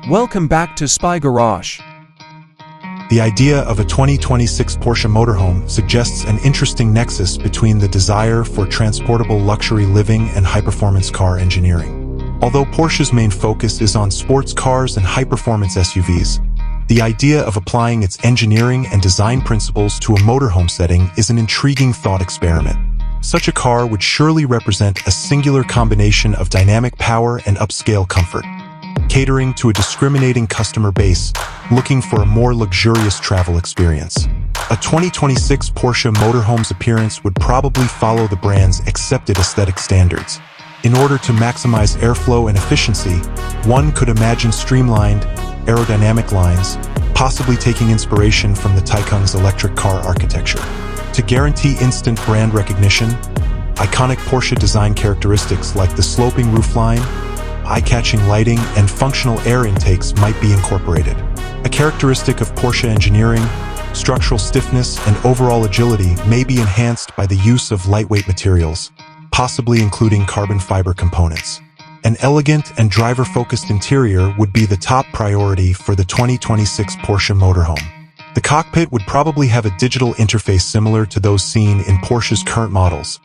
Welcome back to Spy Garage. The idea of a 2026 Porsche Motorhome suggests an interesting nexus between the desire for transportable luxury living and high-performance car engineering. Although Porsche's main focus is on sports cars and high-performance SUVs, the idea of applying its engineering and design principles to a motorhome setting is an intriguing thought experiment. Such a car would surely represent a singular combination of dynamic power and upscale comfort, catering to a discriminating customer base looking for a more luxurious travel experience. A 2026 Porsche Motorhome's appearance would probably follow the brand's accepted aesthetic standards. In order to maximize airflow and efficiency, one could imagine streamlined, aerodynamic lines, possibly taking inspiration from the Taycan's electric car architecture. To guarantee instant brand recognition, iconic Porsche design characteristics like the sloping roofline, eye-catching lighting, and functional air intakes might be incorporated. A characteristic of Porsche engineering, structural stiffness and overall agility may be enhanced by the use of lightweight materials, possibly including carbon fiber components. An elegant and driver-focused interior would be the top priority for the 2026 Porsche Motorhome. The cockpit would probably have a digital interface similar to those seen in Porsche's current models,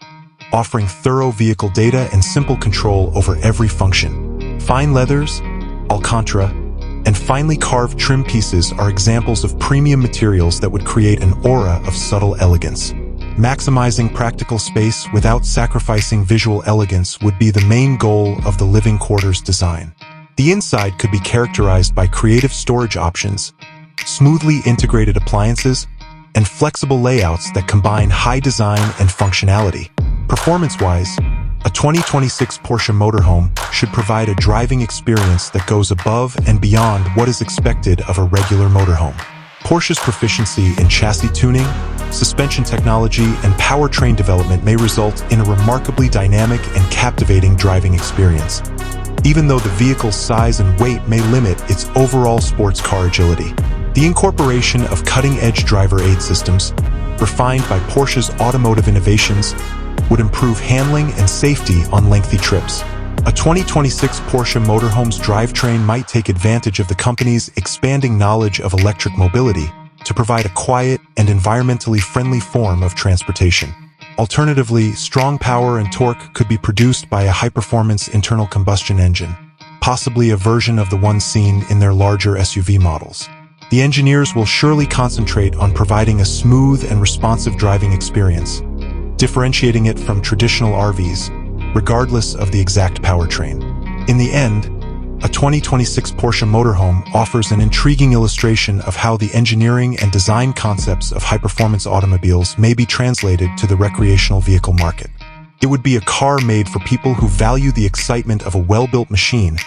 offering thorough vehicle data and simple control over every function. Fine leathers, Alcantara, and finely carved trim pieces are examples of premium materials that would create an aura of subtle elegance. Maximizing practical space without sacrificing visual elegance would be the main goal of the living quarters design. The inside could be characterized by creative storage options, smoothly integrated appliances, and flexible layouts that combine high design and functionality. Performance-wise, a 2026 Porsche Motorhome should provide a driving experience that goes above and beyond what is expected of a regular motorhome. Porsche's proficiency in chassis tuning, suspension technology, and powertrain development may result in a remarkably dynamic and captivating driving experience, even though the vehicle's size and weight may limit its overall sports car agility. The incorporation of cutting-edge driver aid systems, refined by Porsche's automotive innovations, would improve handling and safety on lengthy trips. A 2026 Porsche Motorhome's drivetrain might take advantage of the company's expanding knowledge of electric mobility to provide a quiet and environmentally friendly form of transportation. Alternatively, strong power and torque could be produced by a high-performance internal combustion engine, possibly a version of the one seen in their larger SUV models. The engineers will surely concentrate on providing a smooth and responsive driving experience, differentiating it from traditional RVs, regardless of the exact powertrain. In the end, a 2026 Porsche Motorhome offers an intriguing illustration of how the engineering and design concepts of high-performance automobiles may be translated to the recreational vehicle market. It would be a car made for people who value the excitement of a well-built machine,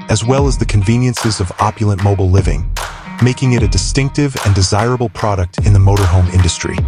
as well as the conveniences of opulent mobile living, making it a distinctive and desirable product in the motorhome industry.